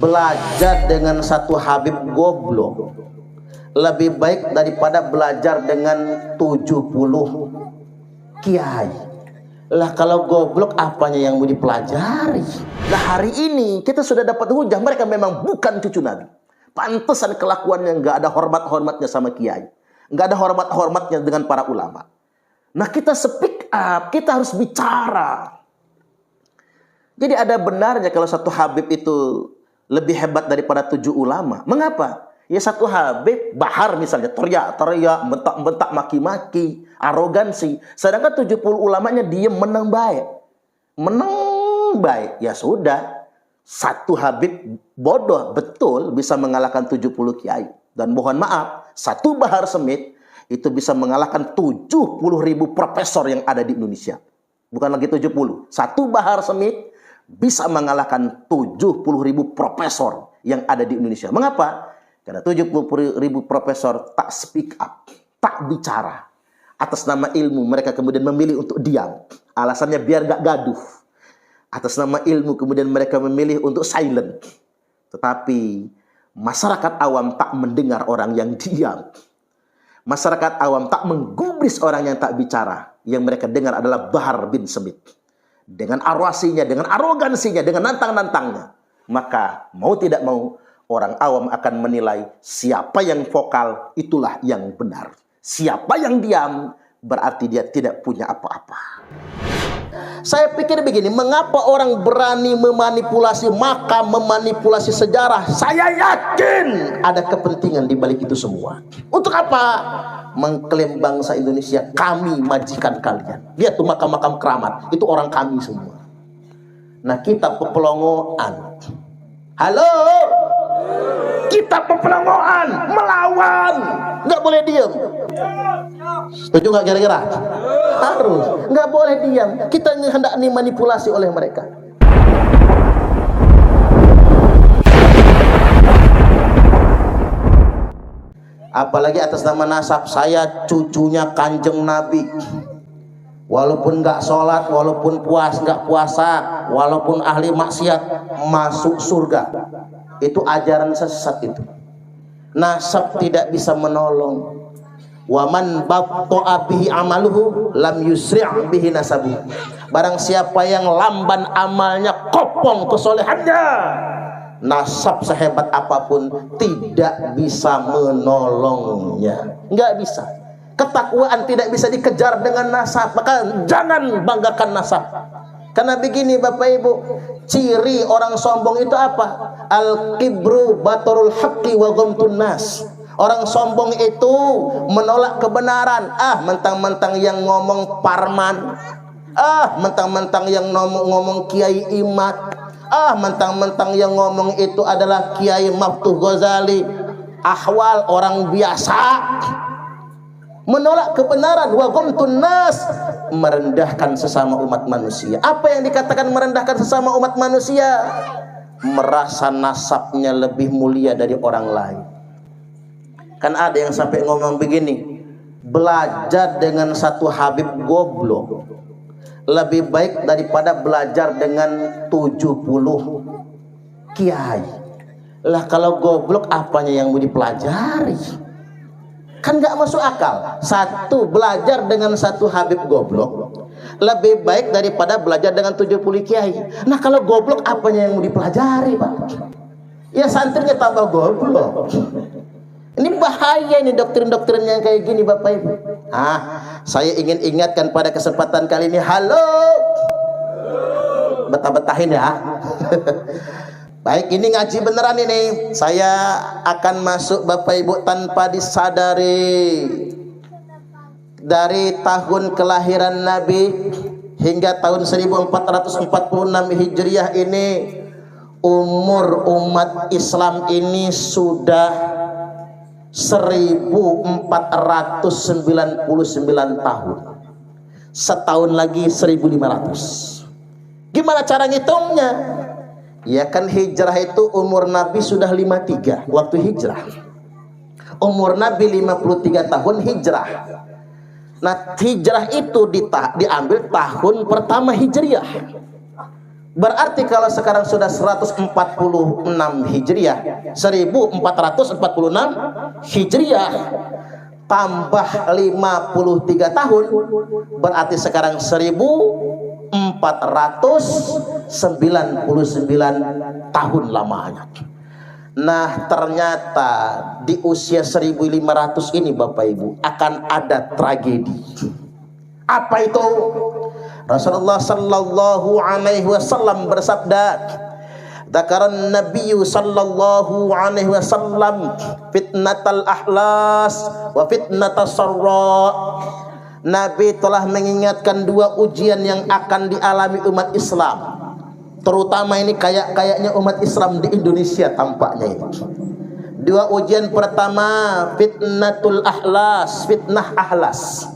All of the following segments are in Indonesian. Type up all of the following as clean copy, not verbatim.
Belajar dengan satu Habib goblok lebih baik daripada belajar dengan 70 kiai. Lah kalau goblok apanya yang mau dipelajari? Nah hari ini kita sudah dapat hujah, mereka memang bukan cucu Nabi. Pantesan kelakuannya nggak ada hormat-hormatnya sama kiai, nggak ada hormat-hormatnya dengan para ulama. Nah kita speak up, kita harus bicara. Jadi ada benarnya kalau satu Habib itu lebih hebat daripada 7 ulama. Mengapa? Ya satu Habib, Bahar misalnya, teriak-teriak, bentak-bentak, maki-maki, arogansi. Sedangkan 70 ulamanya diem, menang baik. Menang baik. Ya sudah. Satu Habib bodoh, betul, bisa mengalahkan 70 kiai. Dan mohon maaf, satu Bahar Smith itu bisa mengalahkan 70.000 profesor yang ada di Indonesia. Bukan lagi 70. Satu Bahar Smith bisa mengalahkan 70.000 profesor yang ada di Indonesia. Mengapa? Karena 70.000 profesor tak speak up, tak bicara. Atas nama ilmu mereka kemudian memilih untuk diam. Alasannya biar gak gaduh. Atas nama ilmu kemudian mereka memilih untuk silent. Tetapi masyarakat awam tak mendengar orang yang diam. Masyarakat awam tak menggubris orang yang tak bicara. Yang mereka dengar adalah Bahar bin Smith. Dengan arwasinya, dengan arogansinya, dengan nantang-nantangnya. Maka mau tidak mau orang awam akan menilai siapa yang vokal itulah yang benar. Siapa yang diam berarti dia tidak punya apa-apa. Saya pikir begini, mengapa orang berani memanipulasi makam, memanipulasi sejarah? Saya yakin ada kepentingan di balik itu semua. Untuk apa? Mengklaim bangsa Indonesia, kami majikan kalian. Lihat tuh makam-makam keramat, itu orang kami semua. Nah kita pepelongoan. Halo? Kita pepelongoan, melawan. Nggak boleh diam. Setuju nggak kira-kira? Harus. Nggak boleh diam. Kita hendak dimanipulasi oleh mereka. Apalagi atas nama nasab, saya cucunya Kanjeng Nabi. Walaupun nggak sholat, walaupun nggak puasa, walaupun ahli maksiat, masuk surga. Itu ajaran sesat itu. Nasab tidak bisa menolong. Waman batta'a bihi amaluhu lam yusri' bihi nasabuh. Barang siapa yang lamban amalnya, kopong kesolehannya, nasab sehebat apapun tidak bisa menolongnya. Nggak bisa. Ketakwaan tidak bisa dikejar dengan nasab. Maka jangan banggakan nasab. Karena begini Bapak Ibu, ciri orang sombong itu apa? Al-kibru batarul haqqi wa ghamtun nas. Orang sombong itu menolak kebenaran. Mentang-mentang yang ngomong Parman. Mentang-mentang yang ngomong Kiai Imad. Mentang-mentang yang ngomong itu adalah Kiai Maftuh Ghazali. Ahwal orang biasa. Menolak kebenaran, wa ghamtun nas, merendahkan sesama umat manusia. Apa yang dikatakan merendahkan sesama umat manusia? Merasa nasabnya lebih mulia dari orang lain. Kan ada yang sampai ngomong begini, belajar dengan satu Habib goblok lebih baik daripada belajar dengan 70 kiai. Lah kalau goblok apanya yang mau dipelajari? Kan gak masuk akal. Satu, belajar dengan satu Habib goblok lebih baik daripada belajar dengan 70 kiai. Nah kalau goblok apanya yang mau dipelajari Pak? Ya santrinya tambah goblok. Ini bahaya ini doktrin-doktrin yang kayak gini Bapak Ibu. Saya ingin ingatkan pada kesempatan kali ini. Halo, betah-betahin ya. Baik, ini ngaji beneran ini. Saya akan masuk Bapak Ibu tanpa disadari. Dari tahun kelahiran Nabi hingga tahun 1446 Hijriah ini, umur umat Islam ini sudah 1499 tahun. Setahun lagi 1500. Gimana cara ngitungnya? Ya kan hijrah itu umur Nabi sudah 53 waktu hijrah. Umur Nabi 53 tahun hijrah. Nah hijrah itu diambil tahun pertama hijriah. Berarti kalau sekarang sudah 146 Hijriah, 1446 Hijriah tambah 53 tahun, berarti sekarang 1499 tahun lamanya. Nah, ternyata di usia 1500 ini Bapak Ibu akan ada tragedi. Apa itu? Rasulullah sallallahu alaihi wasallam bersabda, "Dzakaran Nabiyyu sallallahu alaihi wasallam fitnatal ahlas wa fitnatas sarra." Nabi telah mengingatkan dua ujian yang akan dialami umat Islam. Terutama ini kayaknya umat Islam di Indonesia tampaknya ini. Dua ujian pertama, fitnatul ahlas, fitnah ahlas,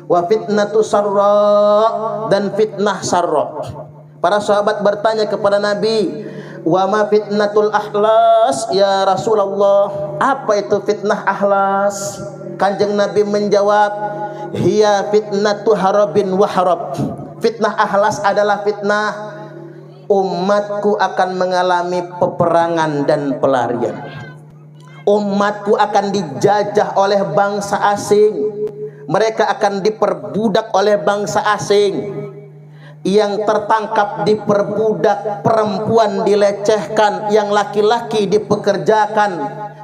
wa fitnatu sarra, dan fitnah sarra. Para sahabat bertanya kepada Nabi, wa ma fitnatul ahlas ya Rasulullah, apa itu fitnah ahlas? Kanjeng Nabi menjawab, hiya fitnatu harabin wa harab. Fitnah ahlas adalah fitnah umatku akan mengalami peperangan dan pelarian. Umatku akan dijajah oleh bangsa asing. Mereka akan diperbudak oleh bangsa asing. Yang tertangkap diperbudak, perempuan dilecehkan, yang laki-laki dipekerjakan,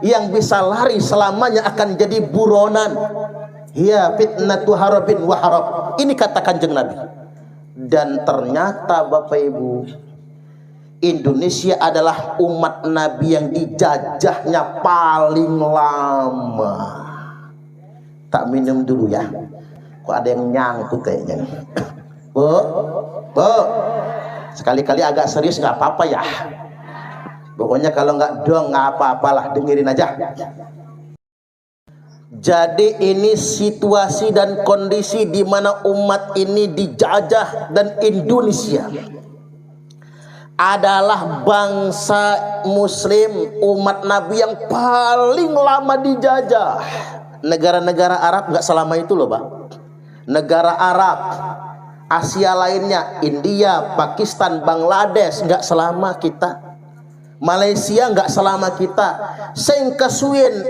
yang bisa lari selamanya akan jadi buronan. Ya fitnatu harabin wa harab. Ini kata Kanjeng Nabi. Dan ternyata Bapak Ibu, Indonesia adalah umat Nabi yang dijajahnya paling lama. Tak minum dulu ya. Kok ada yang nyangkut kayaknya. Bu, sekali-kali agak serius nggak apa-apa ya. Pokoknya kalau nggak dong nggak apa-apalah, dengerin aja. Jadi ini situasi dan kondisi di mana umat ini dijajah, dan Indonesia adalah bangsa Muslim, umat Nabi yang paling lama dijajah. Negara-negara Arab nggak selama itu loh, Pak. Negara Arab, Asia lainnya, India, Pakistan, Bangladesh nggak selama kita. Malaysia nggak selama kita. Sing kesuwen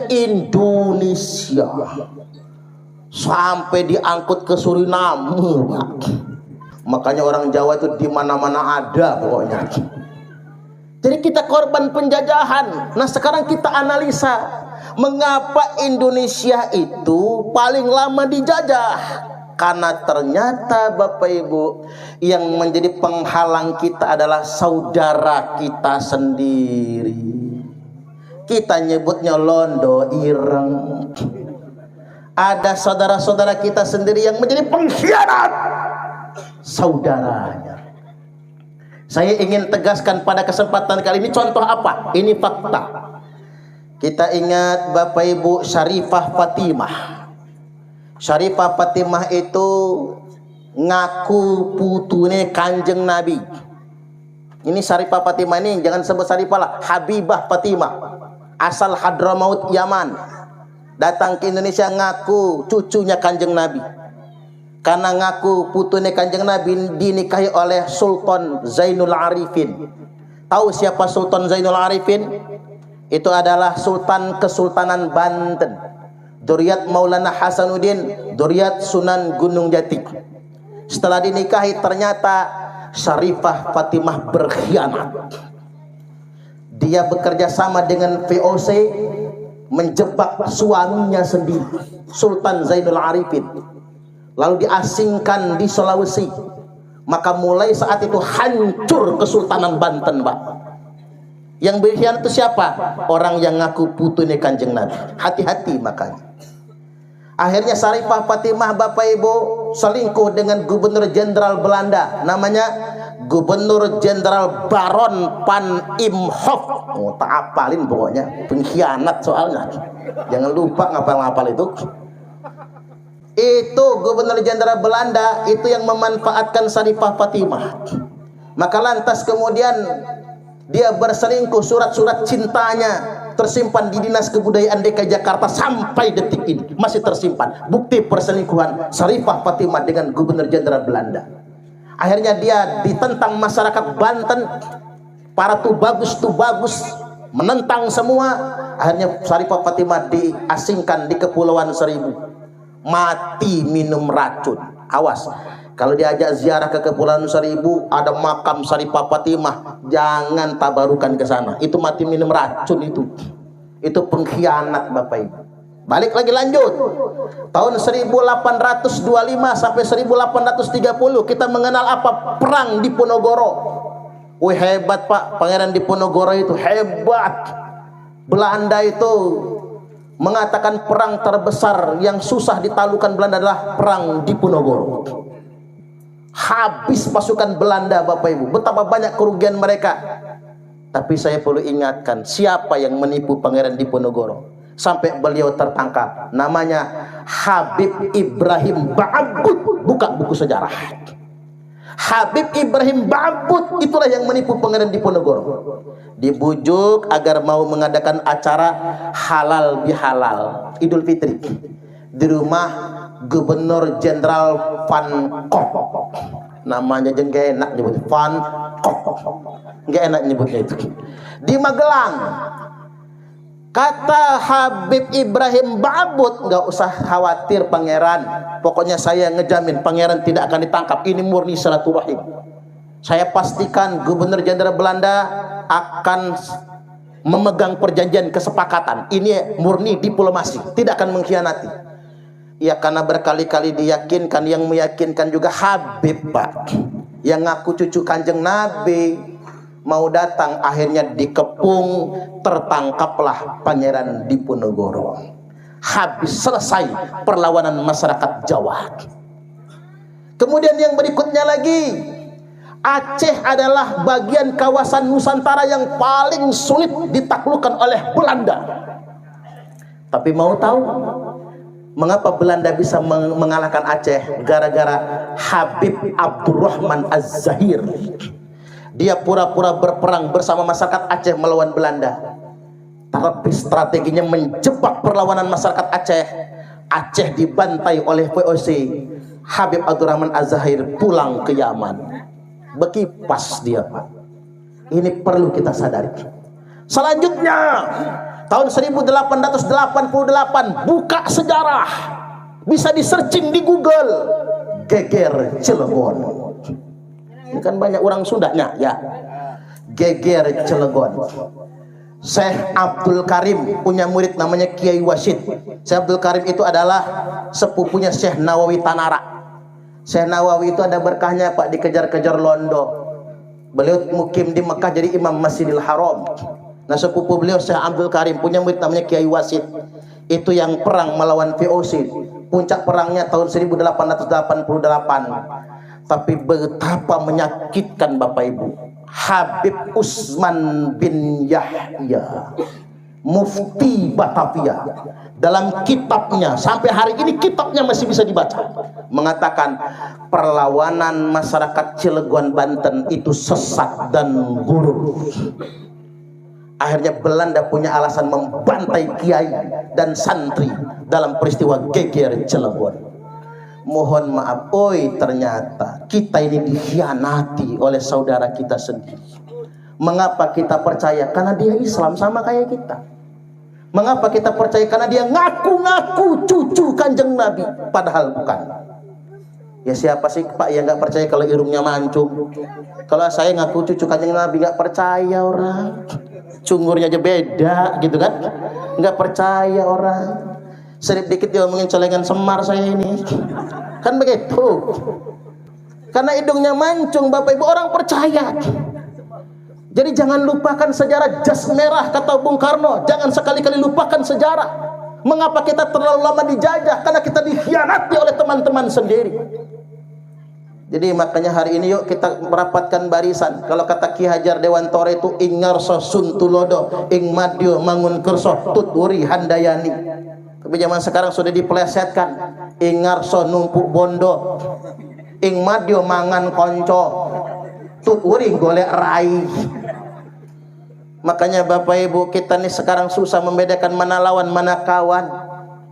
Indonesia sampai diangkut ke Suriname, Pak. Makanya orang Jawa itu di mana-mana ada pokoknya. Jadi kita korban penjajahan. Nah, sekarang kita analisa mengapa Indonesia itu paling lama dijajah. Karena ternyata Bapak Ibu, yang menjadi penghalang kita adalah saudara kita sendiri. Kita nyebutnya londo ireng. Ada saudara-saudara kita sendiri yang menjadi pengkhianat saudaranya. Saya ingin tegaskan pada kesempatan kali ini, contoh apa? Ini fakta. Kita ingat Bapak Ibu Syarifah Fatimah. Syarifah Fatimah itu ngaku putune Kanjeng Nabi. Ini Syarifah Fatimah ini jangan sebut Syarifah lah, Habibah Fatimah. Asal Hadramaut Yaman. Datang ke Indonesia ngaku cucunya Kanjeng Nabi. Karena ngaku putune Kanjeng Nabi dinikahi oleh Sultan Zainul Arifin. Tahu siapa Sultan Zainul Arifin? Itu adalah Sultan Kesultanan Banten, Duriat Maulana Hasanuddin, Duriat Sunan Gunung Jati. Setelah dinikahi ternyata Syarifah Fatimah berkhianat. Dia bekerja sama dengan VOC menjebak suaminya sendiri, Sultan Zainul Arifin. Lalu diasingkan di Sulawesi. Maka mulai saat itu hancur Kesultanan Banten, Pak. Yang berkhianat itu siapa? Orang yang ngaku putune Kanjeng Nabi. Hati-hati makanya. Akhirnya Syarifah Fatimah Bapak Ibu selingkuh dengan Gubernur Jenderal Belanda. Namanya Gubernur Jenderal Baron van Imhoff. Oh, tak apalin pokoknya. Pengkhianat soalnya. Jangan lupa ngapal-ngapal itu. Itu Gubernur Jenderal Belanda itu yang memanfaatkan Syarifah Fatimah. Maka lantas kemudian dia berselingkuh, surat-surat cintanya tersimpan di Dinas Kebudayaan DKI Jakarta sampai detik ini masih tersimpan bukti perselingkuhan Syarifah Fatimah dengan Gubernur Jenderal Belanda. Akhirnya dia ditentang masyarakat Banten, para tubagus menentang semua. Akhirnya Syarifah Fatimah diasingkan di Kepulauan Seribu, mati minum racun. Awas, kalau diajak ziarah ke Kepulauan Seribu ada makam Syarifah Fatimah, jangan tabarukan ke sana, itu mati minum racun. Itu pengkhianat Bapak Ibu. Balik lagi, lanjut. Tahun 1825 sampai 1830 kita mengenal apa? Perang Diponegoro. Wih, hebat Pak, Pangeran Diponegoro itu hebat. Belanda itu mengatakan perang terbesar yang susah ditaklukkan Belanda adalah perang Diponegoro. Habis pasukan Belanda Bapak Ibu, betapa banyak kerugian mereka. Tapi saya perlu ingatkan, siapa yang menipu Pangeran Diponegoro sampai beliau tertangkap? Namanya Habib Ibrahim Ba'bud. Buka buku sejarah. Habib Ibrahim Ba'bud itulah yang menipu Pangeran Diponegoro. Dibujuk agar mau mengadakan acara halal bihalal Idul Fitri di rumah Gubernur Jenderal Van Gogh. Namanya aja gak enak nyebut, Van Gogh, gak enak nyebutnya itu. Di Magelang. Kata Habib Ibrahim Ba'bud, nggak usah khawatir Pangeran, pokoknya saya ngejamin Pangeran tidak akan ditangkap. Ini murni silaturahim. Saya pastikan Gubernur Jenderal Belanda akan memegang perjanjian kesepakatan. Ini murni diplomasi, tidak akan mengkhianati. Ya, karena berkali-kali diyakinkan, yang meyakinkan juga Habib Pak, yang ngaku cucu Kanjeng Nabi, mau datang, akhirnya dikepung, tertangkaplah Pangeran Diponegoro. Habis selesai perlawanan masyarakat Jawa. Kemudian yang berikutnya lagi, Aceh adalah bagian kawasan Nusantara yang paling sulit ditaklukkan oleh Belanda. Tapi mau tahu mengapa Belanda bisa mengalahkan Aceh? Gara-gara Habib Abdurrahman Az-Zahir. Dia pura-pura berperang bersama masyarakat Aceh melawan Belanda. Tapi strateginya menjebak perlawanan masyarakat Aceh. Aceh dibantai oleh VOC. Habib Abdurrahman Az-Zahir pulang ke Yaman. Bekipas dia Pak. Ini perlu kita sadari. Selanjutnya tahun 1888, buka sejarah, bisa di searching di Google, Geger Cilegon. Ini kan banyak orang Sundanya ya. Geger Cilegon. Syekh Abdul Karim punya murid namanya Kiai Wasid. Syekh Abdul Karim itu adalah sepupunya Syekh Nawawi Tanara. Syekh Nawawi itu ada berkahnya Pak, dikejar-kejar Londo. Beliau mukim di Mekah jadi imam Masjidil Haram. Nah, sepupu beliau Syekh Abdul Karim punya murid namanya Kiai Wasid. Itu yang perang melawan VOC. Puncak perangnya tahun 1888. Tapi betapa menyakitkan Bapak Ibu. Habib Usman bin Yahya, Mufti Batavia, dalam kitabnya, sampai hari ini kitabnya masih bisa dibaca, mengatakan perlawanan masyarakat Cilegon Banten itu sesat dan buruk. Akhirnya Belanda punya alasan membantai kiai dan santri dalam peristiwa Geger Cilegon. Mohon maaf, ternyata kita ini dikhianati oleh saudara kita sendiri. Mengapa kita percaya? Karena dia Islam sama kayak kita. Mengapa kita percaya? Karena dia ngaku-ngaku cucu Kanjeng Nabi, padahal bukan. Ya siapa sih Pak yang nggak percaya kalau irungnya mancung? Kalau saya ngaku cucu Kanjeng Nabi, nggak percaya orang. Cungurnya aja beda gitu kan? Nggak percaya orang. Sedikit dikit dia ngomongin celengan Semar saya ini, kan begitu. Karena hidungnya mancung Bapak Ibu, orang percaya. Jadi jangan lupakan sejarah jas merah, kata Bung Karno. Jangan sekali-kali lupakan sejarah. Mengapa kita terlalu lama dijajah? Karena kita dikhianati oleh teman-teman sendiri. Jadi makanya hari ini yuk kita merapatkan barisan. Kalau kata Ki Hajar Dewantara itu, ing ngarso suntulodo, ing madyo mangun kerso tuturi handayani. Tapi zaman sekarang sudah dipelesetkan, ing ngarso numpuk bondo, ing madyo mangan konco, tuturi golek rai. Makanya Bapak Ibu, kita nih sekarang susah membedakan mana lawan mana kawan.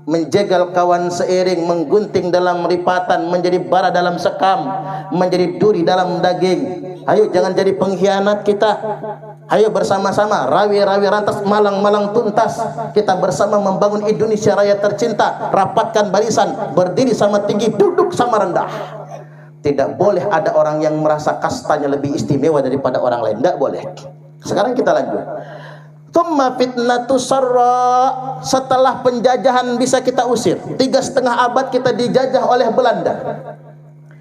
menjegal kawan seiring, menggunting dalam ripatan, menjadi bara dalam sekam, menjadi duri dalam daging. Ayo jangan jadi pengkhianat kita. Ayo bersama-sama rawi-rawi rantas, malang-malang tuntas. Kita bersama membangun Indonesia Raya tercinta. Rapatkan barisan, berdiri sama tinggi, duduk sama rendah. Tidak boleh ada orang yang merasa kastanya lebih istimewa daripada orang lain. Tidak boleh. Sekarang kita lanjut. Tsumma fitnatu sarra. Setelah penjajahan bisa kita usir, 3,5 abad kita dijajah oleh Belanda.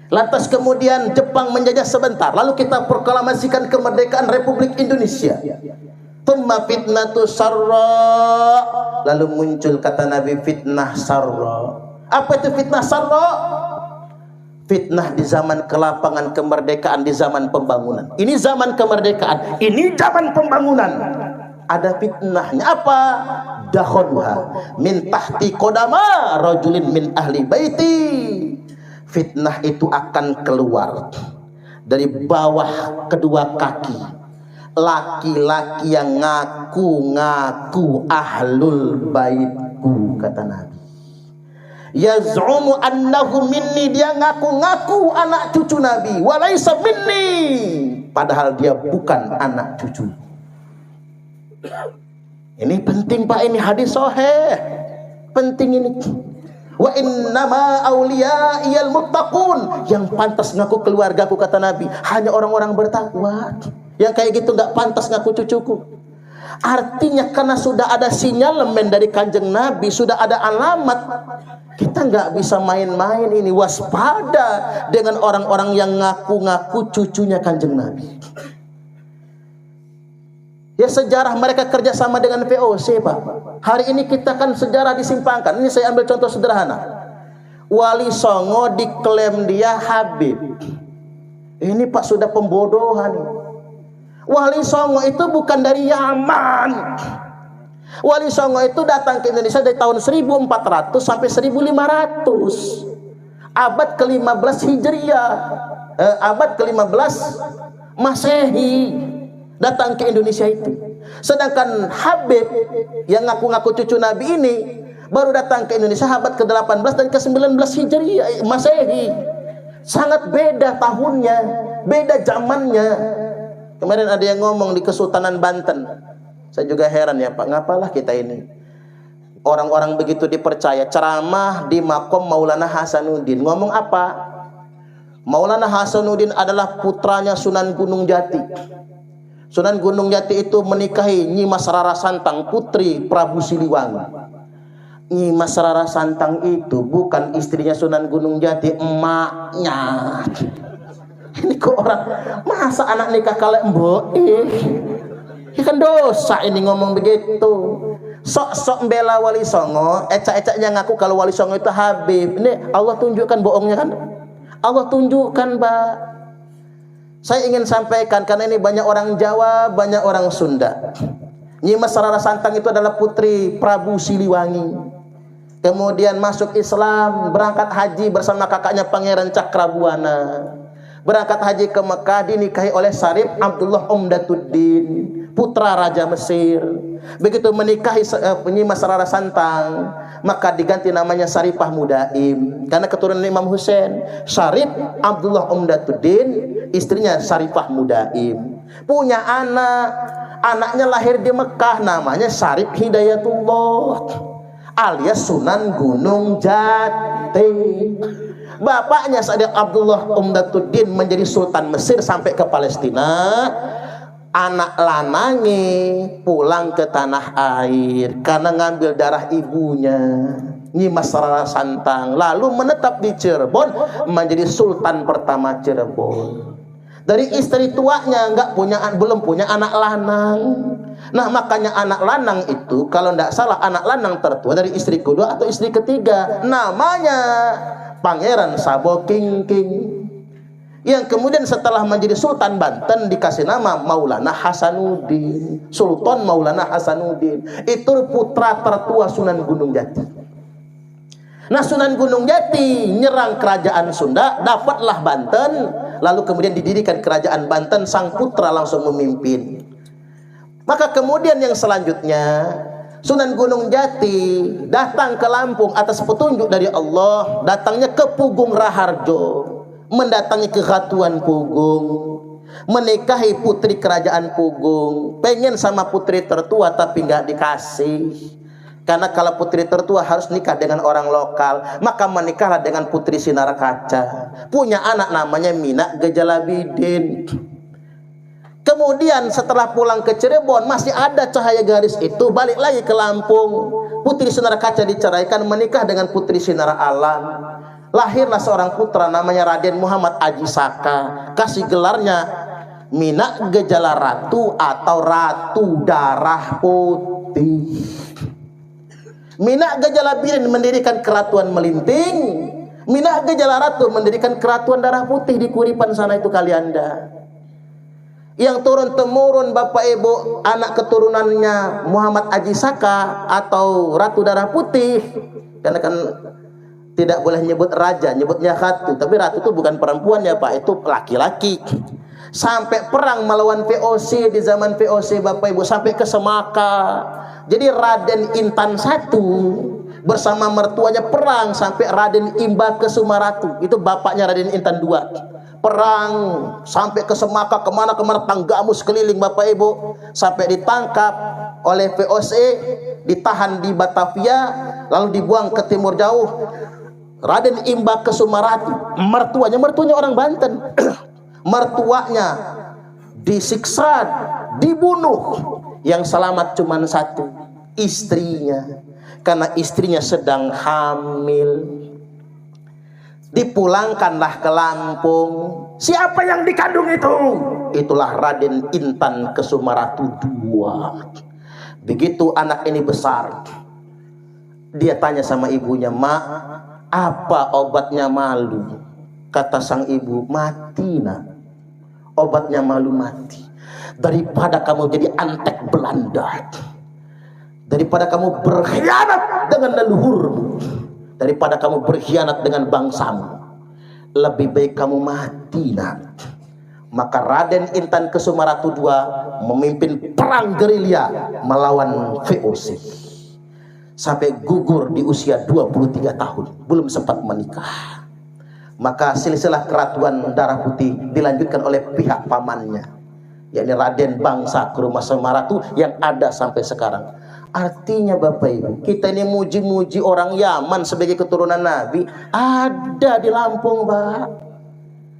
Lantas kemudian Jepang menjajah sebentar, lalu kita proklamasikan kemerdekaan Republik Indonesia. Tsumma fitnatu sarra. Lalu muncul kata Nabi, fitnah sarra. Apa itu fitnah sarra? Fitnah di zaman kelapangan kemerdekaan, di zaman pembangunan. Ini zaman kemerdekaan, ini zaman pembangunan. Ada fitnahnya. Apa? Dakhonha min tahti qodama rajulin min ahli baiti. Fitnah itu akan keluar dari bawah kedua kaki laki-laki yang ngaku-ngaku ahlul baitku, kata Nabi. Yaz'umu annahu minni, dia ngaku-ngaku anak cucu Nabi, walaysa minni, padahal dia bukan anak cucu. Ini penting Pak, ini hadis sahih. Penting ini. Wa innama awliyaiyal muttaqun. Yang pantas ngaku keluargaku, kata Nabi, hanya orang-orang bertakwa. Yang kayak gitu nggak pantas ngaku cucuku. Artinya karena sudah ada sinyalemen dari Kanjeng Nabi, sudah ada alamat, kita nggak bisa main-main ini. Waspada dengan orang-orang yang ngaku-ngaku cucunya Kanjeng Nabi. Ya, sejarah mereka kerjasama dengan VOC Pak. Hari ini kita kan sejarah disimpangkan. Ini saya ambil contoh sederhana. Wali Songo diklaim dia Habib. Ini Pak sudah pembodohan. Wali Songo itu bukan dari Yaman. Wali Songo itu datang ke Indonesia dari tahun 1400 sampai 1500. Abad ke-15 Hijriah. Abad ke-15 Masehi. Datang ke Indonesia itu. Sedangkan Habib yang ngaku-ngaku cucu Nabi ini baru datang ke Indonesia abad ke-18 dan ke-19 Hijriah Masehi. Sangat beda tahunnya, beda zamannya. Kemarin ada yang ngomong di Kesultanan Banten. Saya juga heran ya Pak, ngapalah kita ini. Orang-orang begitu dipercaya, ceramah di makom Maulana Hasanuddin. Ngomong apa? Maulana Hasanuddin adalah putranya Sunan Gunung Jati. Sunan Gunung Jati itu menikahi Nyi Mas Rara Santang, putri Prabu Siliwangi. Nyi Mas Rara Santang itu bukan istrinya Sunan Gunung Jati, emaknya. Ini kok orang, masa anak nikah kalau mbok? Ini kan dosa ini ngomong begitu. Sok-sok membela Wali Songo, ecak-ecaknya ngaku kalau Wali Songo itu Habib. Ini Allah tunjukkan bohongnya kan? Allah tunjukkan Pak. Saya ingin sampaikan, karena ini banyak orang Jawa, banyak orang Sunda. Nyi Mas Rara Santang itu adalah putri Prabu Siliwangi. Kemudian masuk Islam, berangkat haji bersama kakaknya Pangeran Cakrabuana. Berangkat haji ke Mekah, dinikahi oleh Syarif Abdullah Umdatuddin, putra Raja Mesir. Begitu menikahi Nyi Mas Rara Santang, maka diganti namanya Syarifah Mudaim, karena keturunan Imam Husain. Syarif Abdullah Umdatuddin, istrinya Syarifah Mudaim. Punya anak, anaknya lahir di Mekah, namanya Syarif Hidayatullah alias Sunan Gunung Jati. Bapaknya Syarif Abdullah Umdatuddin menjadi Sultan Mesir sampai ke Palestina. Anak lanangi pulang ke tanah air karena ngambil darah ibunya, Nyi Mas Rara Santang, lalu menetap di Cirebon menjadi Sultan pertama Cirebon. Dari istri tuanya belum punya anak lanang. Nah, makanya anak lanang itu kalau tidak salah anak lanang tertua dari istri kedua atau istri ketiga, namanya Pangeran Sabo Kingking. Yang kemudian setelah menjadi Sultan Banten dikasih nama Maulana Hasanuddin, Sultan Maulana Hasanuddin. Itu putra tertua Sunan Gunung Jati. Nah, Sunan Gunung Jati nyerang kerajaan Sunda, dapatlah Banten, lalu kemudian didirikan kerajaan Banten, sang putra langsung memimpin. Maka kemudian yang selanjutnya Sunan Gunung Jati datang ke Lampung atas petunjuk dari Allah, datangnya ke Pugung Raharjo, mendatangi ke Khatuan Pugung, menikahi putri kerajaan Pugung. Pengen sama putri tertua tapi nggak dikasih, karena kalau putri tertua harus nikah dengan orang lokal, maka menikahlah dengan putri Sinar Kaca. Punya anak namanya Minak Gejalabidin. Kemudian setelah pulang ke Cirebon masih ada cahaya garis itu, balik lagi ke Lampung. Putri Sinar Kaca diceraikan, menikah dengan putri Sinar Alam. Lahirlah seorang putra namanya Raden Muhammad Aji Saka. Kasih gelarnya Minak Gejala Ratu atau Ratu Darah Putih. Minak Gejalabidin mendirikan Keratuan Melinting. Minak Gejala Ratu mendirikan Keratuan Darah Putih di Kuripan sana itu Kalianda. Yang turun-temurun Bapak Ibu anak keturunannya Muhammad Aji Saka atau Ratu Darah Putih, karena kan tidak boleh nyebut raja, nyebutnya Ratu. Tapi Ratu itu bukan perempuan ya Pak, itu laki-laki. Sampai perang melawan VOC di zaman VOC Bapak Ibu, sampai ke Semaka. Jadi Raden Intan I bersama mertuanya perang sampai Raden Imba ke Sumaratu. Itu bapaknya Raden Intan II. Perang sampai ke Semaka, kemana-kemana, Tanggamus keliling Bapak Ibu, sampai ditangkap oleh VOC, ditahan di Batavia, lalu dibuang ke timur jauh. Raden Imba ke Sumaratu, mertuanya orang Banten. Mertuanya disiksa, dibunuh. Yang selamat cuma satu, istrinya, karena istrinya sedang hamil. Dipulangkanlah ke Lampung. Siapa yang dikandung itu? Itulah Raden Intan ke Sumaratu II. Begitu anak ini besar, dia tanya sama ibunya, "Mak, apa obatnya malu?" Kata sang ibu, "Mati nak, obatnya malu mati. Daripada kamu jadi antek Belanda, daripada kamu berkhianat dengan leluhurmu, daripada kamu berkhianat dengan bangsamu, lebih baik kamu mati nak." Maka Raden Intan ke Sumaratu II memimpin perang gerilya melawan VOC sampai gugur di usia 23 tahun, belum sempat menikah. Maka silsilah Keratuan Darah Putih dilanjutkan oleh pihak pamannya, yakni Raden Bangsa Keruma Sumaratu, yang ada sampai sekarang. Artinya Bapak Ibu, kita ini muji-muji orang Yaman sebagai keturunan Nabi, ada di Lampung Pak.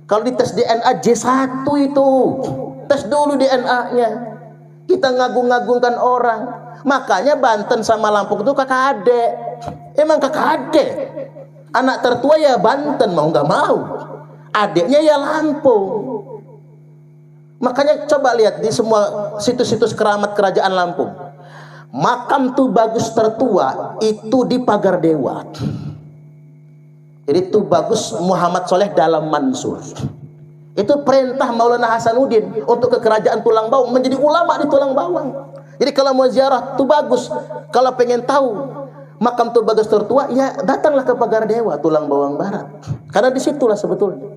Kalau dites DNA J1 itu, tes dulu DNA-nya. Kita ngagung-ngagungkan orang. Makanya Banten sama Lampung itu kakak adik. Emang kakak adik. Anak tertua ya Banten, mau nggak mau. Adiknya ya Lampung. Makanya coba lihat di semua situs-situs keramat kerajaan Lampung. Makam Tubagus tertua itu di Pagar Dewa. Jadi Tubagus Muhammad Soleh Dalam Mansur. Itu perintah Maulana Hasanuddin untuk ke kerajaan Tulang Bawang, menjadi ulama di Tulang Bawang. Jadi kalau mau ziarah Tubagus, kalau pengen tahu makam Tubagus tertua, ya datanglah ke Pagar Dewa Tulang Bawang Barat. Karena disitulah sebetulnya.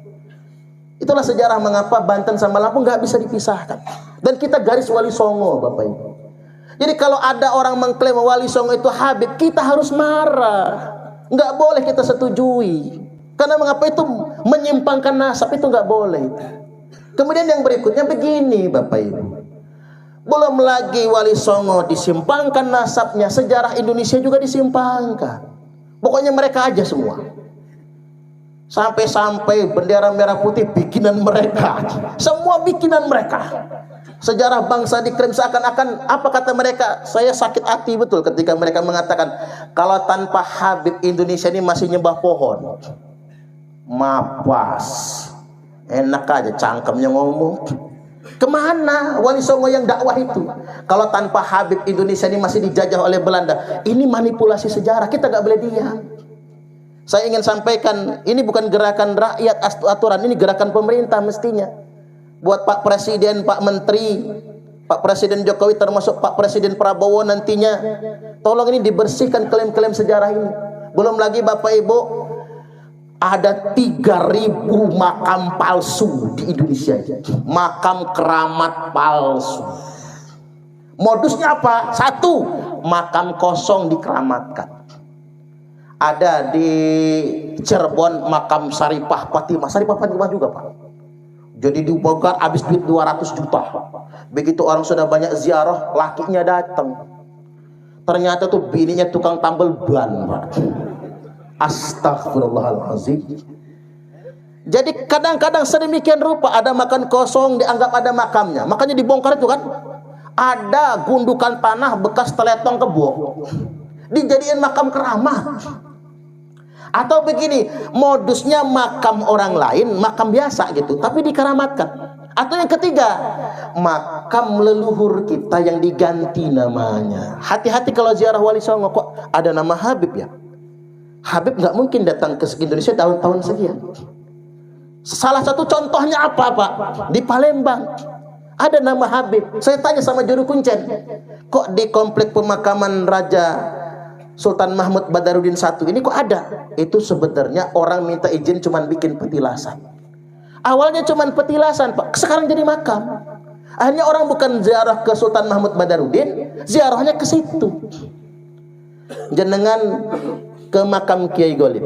Itulah sejarah mengapa Banten sama Lampung nggak bisa dipisahkan. Dan kita garis Wali Songo Bapak Ibu. Jadi kalau ada orang mengklaim Wali Songo itu Habib, kita harus marah. Nggak boleh kita setujui. Karena mengapa itu menyimpangkan nasab, itu nggak boleh. Kemudian yang berikutnya begini Bapak Ibu. Belum lagi Wali Songo disimpangkan nasabnya, sejarah Indonesia juga disimpangkan. Pokoknya mereka aja semua. Sampai-sampai bendera merah putih bikinan mereka. Semua bikinan mereka. Sejarah bangsa diklaim seakan-akan, apa kata mereka? Saya sakit hati betul ketika mereka mengatakan, kalau tanpa Habib Indonesia ini masih nyembah pohon. Mapas. Enak aja cangkemnya ngomong. Kemana Wali Songo yang dakwah itu? Kalau tanpa Habib Indonesia ini masih dijajah oleh Belanda. Ini manipulasi sejarah, kita gak boleh diam. Saya ingin sampaikan, ini bukan gerakan rakyat aturan, ini gerakan pemerintah mestinya. Buat Pak Presiden, Pak Menteri, Pak Presiden Jokowi, termasuk Pak Presiden Prabowo nantinya, tolong ini dibersihkan klaim-klaim sejarah ini. Belum lagi Bapak Ibu, ada 3.000 makam palsu di Indonesia. Makam keramat palsu. Modusnya apa? Satu, makam kosong dikeramatkan. Ada di Cirebon makam Saripah Fatimah. Saripah Fatimah juga, Pak. Jadi dibongkar habis duit 200 juta. Begitu orang sudah banyak ziarah, lakinya datang. Ternyata tuh bininya tukang tambal ban, Pak. Astagfirullahaladzim. Jadi kadang-kadang sedemikian rupa ada makam kosong dianggap ada makamnya. Makanya dibongkar itu kan. Ada gundukan tanah bekas teletong kebo. Dijadiin makam keramat. Atau begini, modusnya makam orang lain, makam biasa gitu, tapi dikeramatkan. Atau yang ketiga, makam leluhur kita yang diganti namanya. Hati-hati kalau ziarah Wali Songo, kok ada nama Habib ya? Habib nggak mungkin datang ke Indonesia tahun-tahun sekian. Salah satu contohnya apa, Pak? Di Palembang ada nama Habib. Saya tanya sama juru kuncen, kok di komplek pemakaman Raja Sultan Mahmud Badarudin I ini kok ada? Itu sebenarnya orang minta izin cuman bikin petilasan. Awalnya cuman petilasan, Pak. Sekarang jadi makam. Akhirnya orang bukan ziarah ke Sultan Mahmud Badarudin, ziarahnya ke situ. Jenengan ke makam Kiai Golib.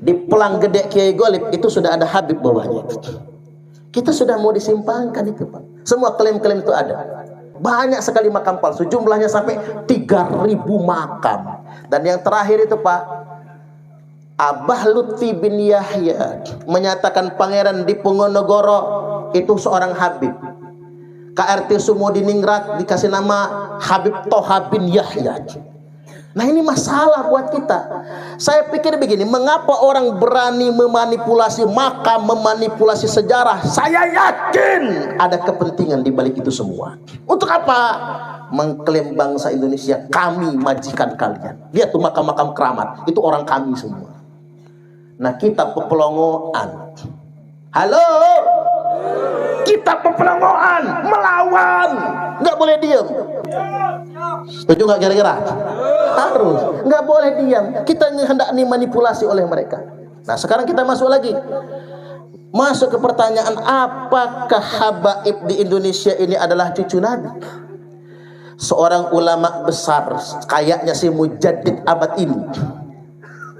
Di Pelang Gede Kiai Golib itu sudah ada Habib bawahnya. Kita sudah mau disimpangkan itu, Pak. Semua klaim-klaim itu ada. Banyak sekali makam palsu, jumlahnya sampai 3.000 makam. Dan yang terakhir itu, Pak, Abah Lutfi bin Yahya menyatakan Pangeran Diponegoro itu seorang Habib. KRT Sumo di Ningrat dikasih nama Habib Toha bin Yahya. Nah, ini masalah buat kita. Saya pikir begini, mengapa orang berani memanipulasi makam, memanipulasi sejarah? Saya yakin ada kepentingan di balik itu semua. Untuk apa? Mengklaim bangsa Indonesia, kami majikan kalian. Lihat tuh makam-makam keramat, itu orang kami semua. Nah, kita pepelongoan. Halo? Kita pepelongoan, melawan. Nggak boleh diam. Setuju nggak kira-kira? Harus, nggak boleh diam. Kita hendak dimanipulasi oleh mereka. Nah, sekarang kita masuk lagi. Masuk ke pertanyaan, apakah habaib di Indonesia ini adalah cucu Nabi? Seorang ulama besar, kayaknya si mujaddid abad ini,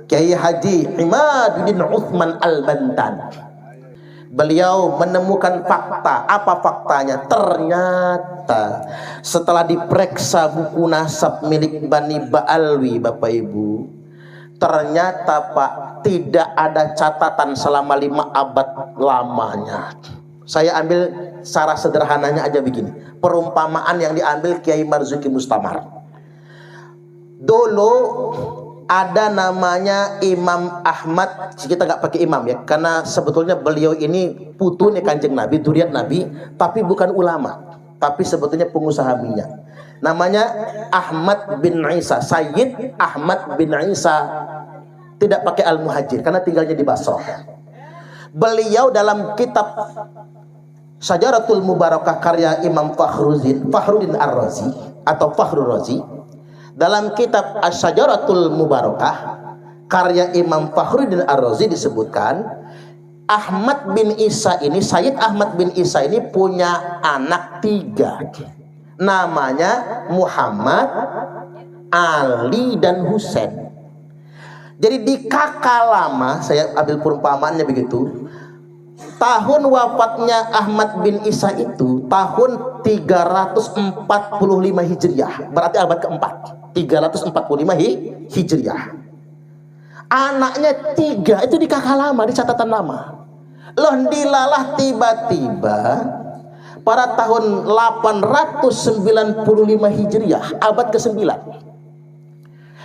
Kiai Haji Imaduddin Utsman Al-Bantan. Beliau menemukan fakta. Apa faktanya? Ternyata setelah diperiksa buku nasab milik Bani Ba'alwi, Bapak Ibu, ternyata, Pak, tidak ada catatan selama 5 abad lamanya. Saya ambil secara sederhananya aja begini. Perumpamaan yang diambil Kiai Marzuki Mustamar. Dulu ada namanya Imam Ahmad. Kita nggak pakai imam ya, karena sebetulnya beliau ini putunya Kanjeng Nabi, dzurriat Nabi, tapi bukan ulama, tapi sebetulnya pengusaha minyak. Namanya Ahmad bin Isa, Sayyid Ahmad bin Isa, tidak pakai Al-Muhajir karena tinggalnya di Basrah. Beliau dalam kitab Syajaratul Mubarakah karya Imam Fakhruddin Ar-Razi atau Fakhrur Razi, dalam kitab Asy-Syajaratul Mubarakah karya Imam Fakhruddin Ar-Razi disebutkan Ahmad bin Isa ini, Sayyid Ahmad bin Isa ini punya anak 3. Namanya Muhammad, Ali, dan Husain. Jadi di kakak lama, saya ambil perumpamaannya begitu. Tahun wafatnya Ahmad bin Isa itu tahun 345 Hijriah. Berarti abad keempat. 345 Hijriah. Anaknya 3 itu di kakak lama, di catatan nama. Loh, dilalah tiba-tiba pada tahun 895 Hijriah, abad ke-9.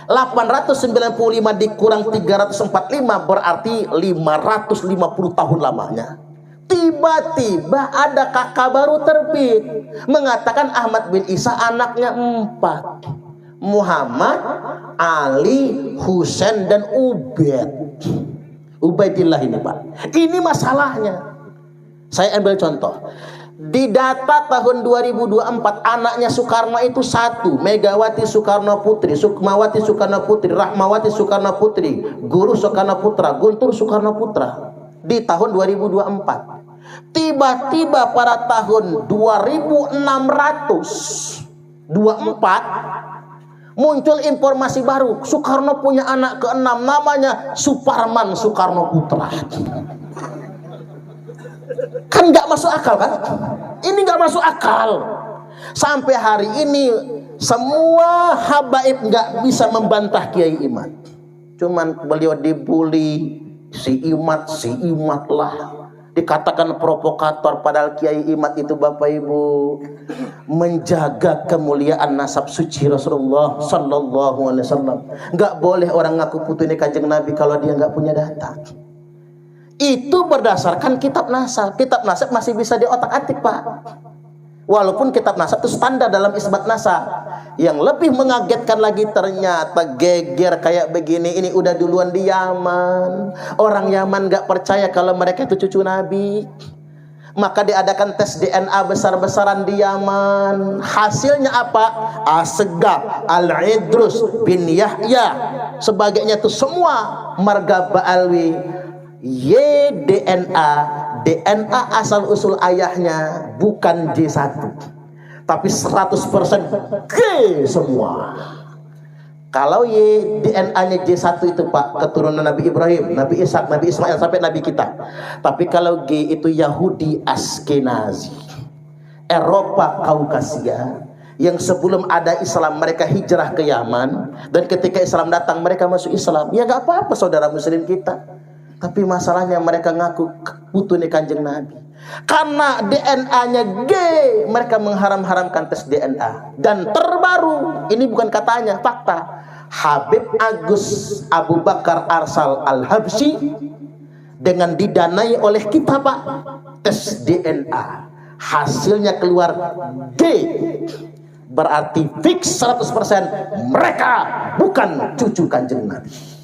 895 dikurang 345 berarti 550 tahun lamanya. Tiba-tiba ada kakak baru terbit mengatakan Ahmad bin Isa anaknya 4. Muhammad, Ali, Husain, dan Ubaidillah ini, Pak. Ini masalahnya. Saya ambil contoh. Di data tahun 2024 anaknya Soekarno itu 1, Megawati Soekarno Putri, Sukmawati Soekarno Putri, Rahmawati Soekarno Putri, Guru Soekarno Putra, Guntur Soekarno Putra di tahun 2024. Tiba-tiba pada tahun 2624 muncul informasi baru. Soekarno punya anak keenam, namanya Suparman Soekarno Putra. Kan nggak masuk akal kan? Ini nggak masuk akal. Sampai hari ini semua habaib nggak bisa membantah Kiai Imad. Cuman beliau dibully, si Imad lah. Dikatakan provokator, padahal Kiai Imad itu Bapak Ibu menjaga kemuliaan nasab suci Rasulullah Sallallahu Alaihi Wasallam. Nggak boleh orang ngaku putune Kanjeng Nabi kalau dia nggak punya data. Itu berdasarkan kitab nasab. Kitab nasab masih bisa diotak-atik, Pak. Walaupun kitab nasab itu standar dalam isbat nasab. Yang lebih mengagetkan lagi, ternyata geger kayak begini ini udah duluan di Yaman. Orang Yaman gak percaya kalau mereka itu cucu Nabi. Maka diadakan tes DNA besar-besaran di Yaman. Hasilnya apa? Asegaf, Al-Idrus bin Yahya, sebagainya itu semua marga Ba'alwi. DNA asal usul ayahnya bukan J1, tapi 100% G semua. Kalau DNA-nya J1 itu Pak, keturunan Nabi Ibrahim, Nabi Ishak, Nabi Ismail sampai Nabi kita. Tapi kalau G itu Yahudi Askenazi, Eropa Kaukasia, yang sebelum ada Islam mereka hijrah ke Yaman, dan ketika Islam datang mereka masuk Islam. Ya gak apa-apa saudara muslim kita. Tapi masalahnya mereka ngaku putune Kanjeng Nabi. Karena DNA-nya G, mereka mengharam-haramkan tes DNA. Dan terbaru, ini bukan katanya, fakta. Habib Agus Abu Bakar Arsal Al-Habsyi dengan didanai oleh kita Pak, tes DNA. Hasilnya keluar G. Berarti fix 100% mereka bukan cucu Kanjeng Nabi.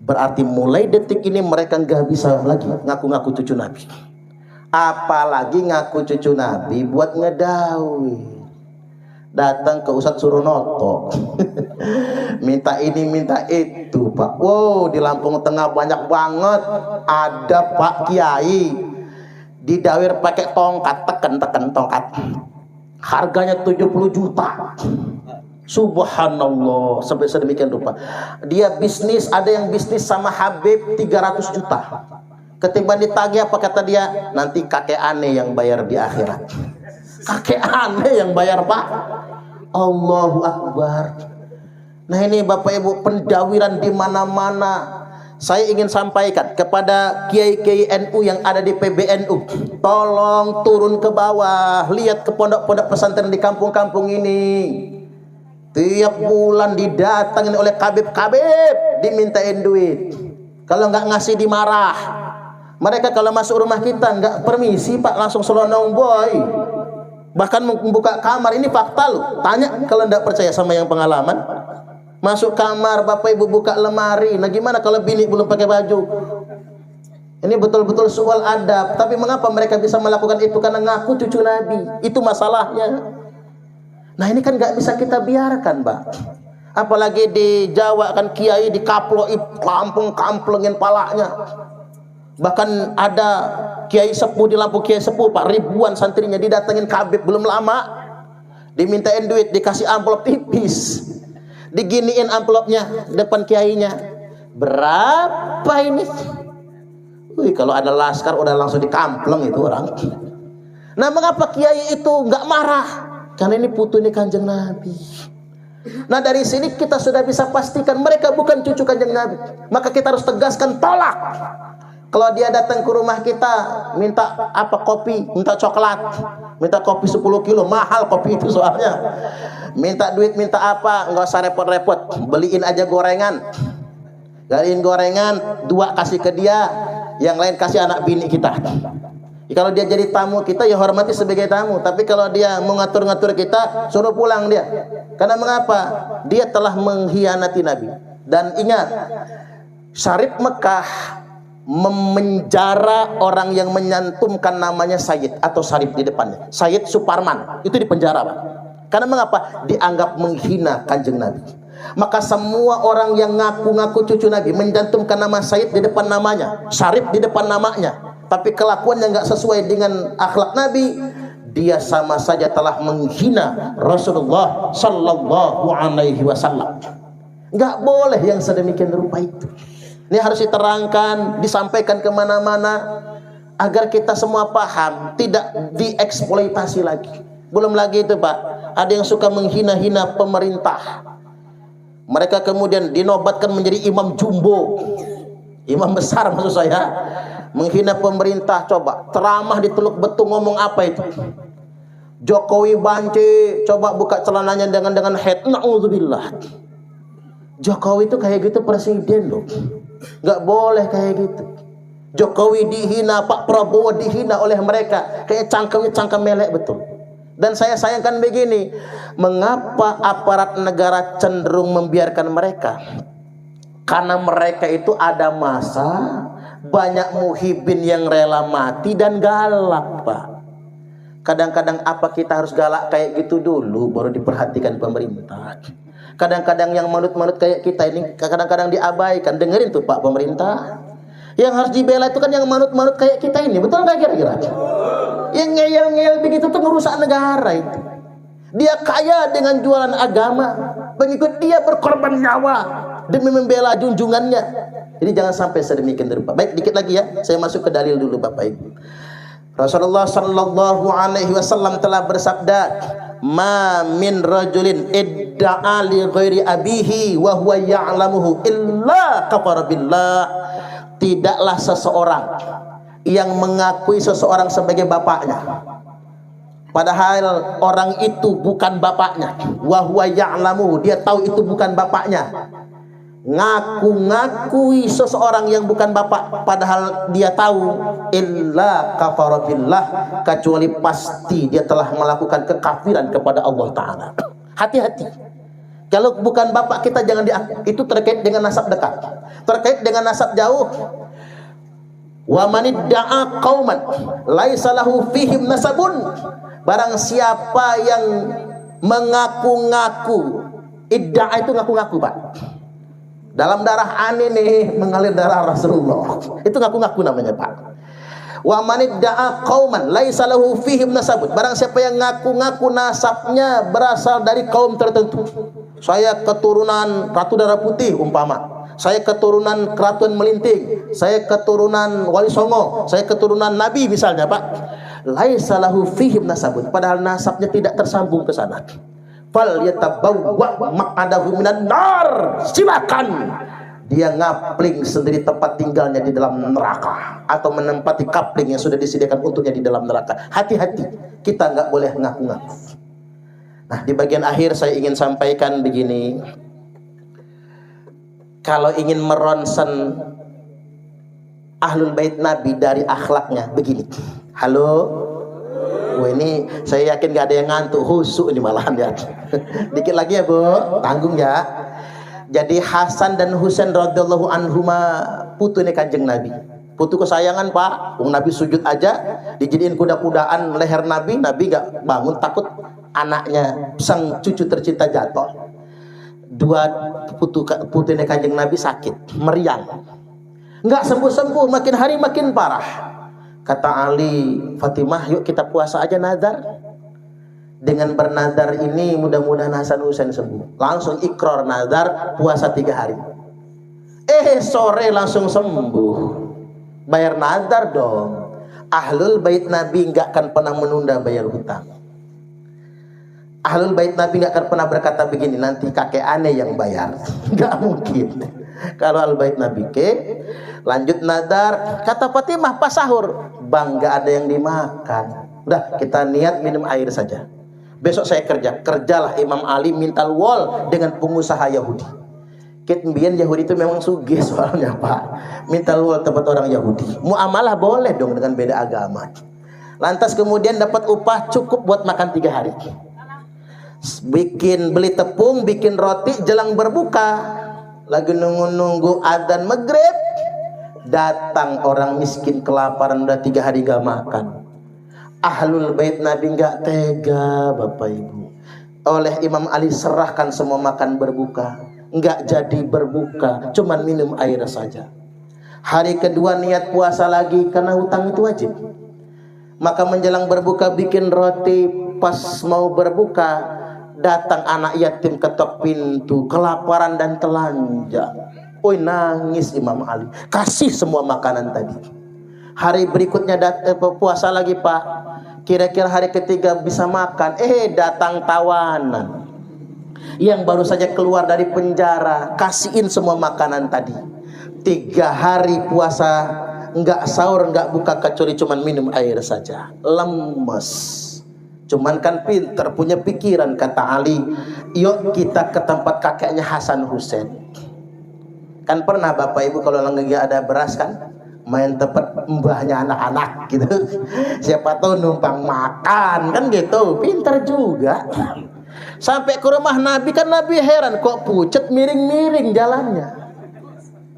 Berarti mulai detik ini mereka nggak bisa lagi ngaku-ngaku cucu Nabi. Apalagi ngaku cucu Nabi buat ngedawi. Datang ke Ustadz Suronoto. Minta ini, minta itu Pak. Wow, di Lampung Tengah banyak banget. Ada Pak Kiai. Didawir pakai tongkat, teken tongkat. Harganya 70 juta. Subhanallah, sampai sedemikian rupa. Dia bisnis, ada yang bisnis sama Habib 300 juta. Ketimbang ditagih apa kata dia? Nanti kakek aneh yang bayar di akhirat. Kakek aneh yang bayar Pak. Allahu Akbar. Nah ini Bapak Ibu, pendawiran di mana-mana. Saya ingin sampaikan kepada kiai-kiai NU yang ada di PBNU, tolong turun ke bawah, lihat ke pondok-pondok pesantren di kampung-kampung ini. Tiap bulan didatangin oleh kabib-kabib, dimintain duit. Kalau nggak ngasih dimarah. Mereka kalau masuk rumah kita nggak permisi Pak, langsung selonong boy. Bahkan membuka kamar, ini fakta loh. Tanya kalau nggak percaya sama yang pengalaman. Masuk kamar, Bapak Ibu buka lemari. Nah gimana kalau bini belum pakai baju? Ini betul-betul soal adab. Tapi mengapa mereka bisa melakukan itu? Karena ngaku cucu Nabi. Itu masalahnya. Nah ini kan nggak bisa kita biarkan, Mbak. Apalagi di Jawa kan kiai dikaploi kampung-kamplengin palanya. Bahkan ada kiai sepuh di Lampung, kiai sepuh Pak, ribuan santrinya didatengin kabib belum lama, dimintain duit, dikasih amplop tipis, diginiin amplopnya depan kiainya. Berapa ini? Wih, kalau ada laskar udah langsung dikampleng itu orang. Nah mengapa kiai itu nggak marah? Karena ini putunya Kanjeng Nabi. Nah dari sini kita sudah bisa pastikan mereka bukan cucu Kanjeng Nabi. Maka kita harus tegaskan tolak. Kalau dia datang ke rumah kita minta apa, kopi, minta coklat, minta kopi 10 kilo, mahal kopi itu soalnya. Minta duit, minta apa, nggak usah repot-repot, beliin aja gorengan. Beliin gorengan, 2 kasih ke dia, yang lain kasih anak bini kita. Kalau dia jadi tamu kita, ya hormati sebagai tamu. Tapi kalau dia mau ngatur-ngatur kita, suruh pulang dia. Karena mengapa? Dia telah mengkhianati Nabi. Dan ingat, Syarif Mekah memenjara orang yang menyantumkan namanya Sayyid atau Syarif di depannya. Sayyid Suparman itu dipenjara, Pak. Karena mengapa? Dianggap menghina Kanjeng Nabi. Maka semua orang yang ngaku-ngaku cucu Nabi mencantumkan nama Sayyid di depan namanya, Syarif di depan namanya, tapi kelakuannya nggak sesuai dengan akhlak Nabi, dia sama saja telah menghina Rasulullah Sallallahu Alaihi Wasallam. Nggak boleh yang sedemikian rupa itu. Ini harus diterangkan, disampaikan kemana-mana agar kita semua paham, tidak dieksploitasi lagi. Belum lagi itu Pak, ada yang suka menghina-hina pemerintah. Mereka kemudian dinobatkan menjadi imam jumbo, imam besar maksud saya, menghina pemerintah. Coba ceramah di Teluk Betung ngomong apa itu? Jokowi banci, coba buka celananya dengan head. Na'udzubillah. Jokowi itu kayak gitu presiden loh, nggak boleh kayak gitu. Jokowi dihina, Pak Prabowo dihina oleh mereka, kayak cangkemnya cangkem melek betul. Dan saya sayangkan begini, mengapa aparat negara cenderung membiarkan mereka? Karena mereka itu ada masa banyak muhibin yang rela mati dan galak Pak. Kadang-kadang apa kita harus galak kayak gitu dulu baru diperhatikan pemerintah. Kadang-kadang yang manut-manut kayak kita ini kadang-kadang diabaikan. Dengerin tuh Pak pemerintah, yang harus dibela itu kan yang manut-manut kayak kita ini, betul nggak kira-kira? Yang ngeyel-ngeyel begitu tuh ngerusak negara itu. Dia kaya dengan jualan agama, pengikut dia berkorban nyawa demi membela junjungannya. Jadi jangan sampai sedemikian rupa. Baik, dikit lagi ya, saya masuk ke dalil dulu Bapak Ibu. Rasulullah Sallallahu Alaihi Wasallam telah bersabda, ma min rajulin idda'a li ghairi abihi wa huwa ya'lamuhu illa kafara billah. Tidaklah seseorang yang mengakui seseorang sebagai bapaknya padahal orang itu bukan bapaknya, wa huwa ya'lamuhu, dia tahu itu bukan bapaknya. Ngaku-ngakui seseorang yang bukan bapak padahal dia tahu, illa kafara billah, kecuali pasti dia telah melakukan kekafiran kepada Allah Ta'ala. Hati-hati, kalau bukan bapak kita jangan diakui. Itu terkait dengan nasab dekat, terkait dengan nasab jauh. Wa manidda'a qauman laisa lahu fihim nasabun, barang siapa yang mengaku-ngaku, idda'a itu ngaku-ngaku Pak, dalam darah aneh nih mengalir darah Rasulullah, itu ngaku-ngaku namanya Pak. Wa manidda'a qauman laisa lahu fihim nasabun, barang siapa yang ngaku-ngaku nasabnya berasal dari kaum tertentu. Saya keturunan Ratu Darah Putih umpama, saya keturunan Keratuan Melinting, saya keturunan Wali Songo, saya keturunan Nabi misalnya Pak. Laisa lahu fihim nasabun, padahal nasabnya tidak tersambung ke sana. Fal yatabawwa maq'adahu minan nar, silakan dia ngapling sendiri tempat tinggalnya di dalam neraka, atau menempati kapling yang sudah disediakan untuknya di dalam neraka. Hati-hati, kita nggak boleh ngaku-ngaku. Nah, di bagian akhir saya ingin sampaikan begini. Kalau ingin meronsen ahlul bait Nabi dari akhlaknya begini. Halo, wah ini saya yakin gak ada yang ngantuk, husuk ini malahan ya. Dikit lagi ya Bu, tanggung ya. Jadi Hasan dan Husain radhiyallahu anhuma putu ini Kanjeng Nabi, putu kesayangan Pak. Nabi sujud aja dijadiin kuda-kudaan leher Nabi, Nabi gak bangun takut anaknya sang cucu tercinta jatuh. Dua putu ini Kanjeng Nabi sakit, meriang, nggak sembuh-sembuh, makin hari makin parah. Kata Ali, Fatimah, yuk kita puasa aja nadar. Dengan bernadar ini mudah-mudahan Hasan Husain sembuh. Langsung ikrar nadar puasa 3 hari. Sore langsung sembuh. Bayar nadar dong. Ahlul bait Nabi nggak akan pernah menunda bayar hutang. Ahlul bait Nabi nggak akan pernah berkata begini, nanti kakek aneh yang bayar. Nggak mungkin. Kalau ahlul bait Nabi lanjut nadar. Kata Fatimah pas sahur, bang nggak ada yang dimakan. Udah kita niat minum air saja. Besok saya kerjalah Imam Ali minta wol dengan pengusaha Yahudi. Kemudian Yahudi itu memang sugih soalnya Pak. Minta wol tempat orang Yahudi. Muamalah boleh dong dengan beda agama. Lantas kemudian dapat upah cukup buat makan 3 hari. Beli tepung, bikin roti, jelang berbuka. Lagi nunggu adzan maghrib, datang orang miskin kelaparan udah 3 hari gak makan. Ahlul bait Nabi nggak tega Bapak Ibu. Oleh Imam Ali serahkan semua makan berbuka, nggak jadi berbuka, cuman minum air saja. Hari kedua niat puasa lagi karena hutang itu wajib. Maka menjelang berbuka bikin roti, pas mau berbuka datang anak yatim ketok pintu, kelaparan dan telanjang. Oi, nangis Imam Ali, kasih semua makanan tadi. Hari berikutnya puasa lagi Pak, kira-kira hari ketiga bisa makan, datang tawanan yang baru saja keluar dari penjara, kasihin semua makanan tadi. 3 hari puasa, enggak sahur, enggak buka, kecuali cuman minum air saja, lemes. Cuman kan pinter, punya pikiran, kata Ali, yuk kita ke tempat kakeknya Hasan Hussein. Kan pernah Bapak Ibu kalau lagi ada beras kan main tempat mbahnya anak-anak gitu, siapa tahu numpang makan kan gitu, pinter juga. Sampai ke rumah Nabi, kan Nabi heran, kok pucet miring-miring jalannya,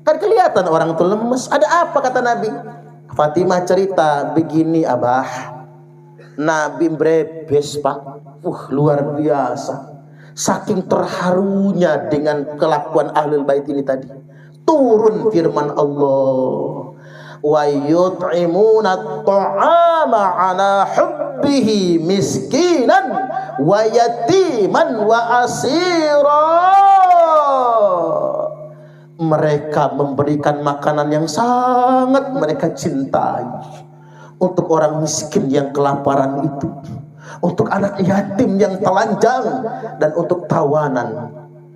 kan kelihatan orang itu lemes. Ada apa, kata Nabi? Fatimah cerita, begini Abah, Nabi brebes Pak, luar biasa, saking terharunya dengan kelakuan Ahlul Bait ini tadi. Turun firman Allah, wa yut'imuna at-ta'ama ala hubbihi miskinan wa yatiman wa asira. Mereka memberikan makanan yang sangat mereka cintai untuk orang miskin yang kelaparan itu, untuk anak yatim yang telanjang, dan untuk tawanan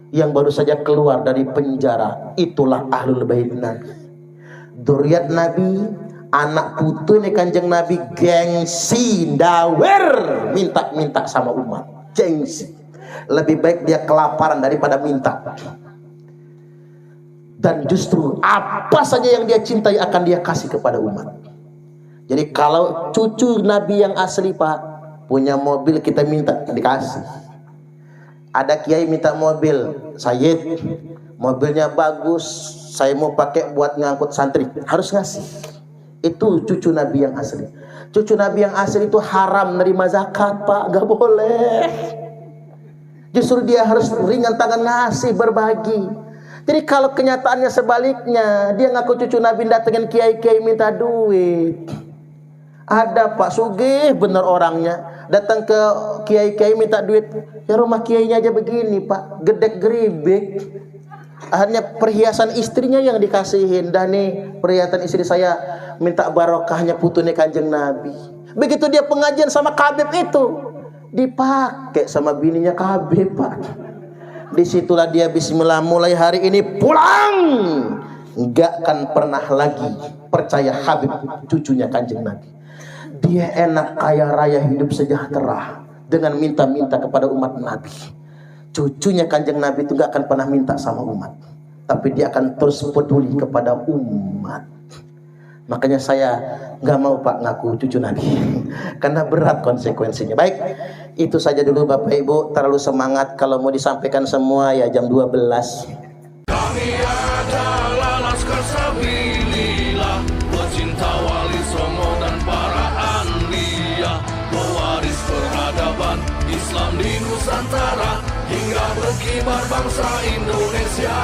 yang baru saja keluar dari penjara. Itulah Ahlul Bait Nabi, dzurriat Nabi, anak putu ini Kanjeng Nabi. Gengsi, dawer, minta-minta sama umat, gengsi. Lebih baik dia kelaparan daripada minta. Dan justru apa saja yang dia cintai akan dia kasih kepada umat. Jadi kalau cucu Nabi yang asli Pak, punya mobil kita minta dikasih. Ada kiai minta mobil, Sayyid, mobilnya bagus, saya mau pakai buat ngangkut santri, harus ngasih. Itu cucu Nabi yang asli. Cucu Nabi yang asli itu haram nerima zakat Pak, gak boleh. Justru dia harus ringan tangan ngasih, berbagi. Jadi kalau kenyataannya sebaliknya, dia ngaku cucu Nabi datengin kiai-kiai minta duit. Ada Pak sugih bener orangnya, datang ke kiai-kiai minta duit, ya rumah kiainya aja begini Pak, gedek geribik. Akhirnya perhiasan istrinya yang dikasihin, dah nih perhiasan istri saya, minta barokahnya putune Kanjeng Nabi. Begitu dia pengajian sama Kabib itu, dipakai sama bininya Kabib Pak. Disitulah dia bismillah, mulai hari ini pulang, enggak akan pernah lagi percaya Habib cucunya Kanjeng Nabi. Dia enak kaya raya hidup sejahtera dengan minta-minta kepada umat Nabi. Cucunya Kanjeng Nabi itu gak akan pernah minta sama umat, tapi dia akan terus peduli kepada umat. Makanya saya gak mau Pak ngaku cucu Nabi karena berat konsekuensinya. Baik, itu saja dulu Bapak Ibu. Terlalu semangat kalau mau disampaikan semua ya jam 12. Kami adalah Laskar Sabilillah, pecinta Wali Songo dan para anbiya, pewaris peradaban Islam di Nusantara hingga berkibar bangsa Indonesia.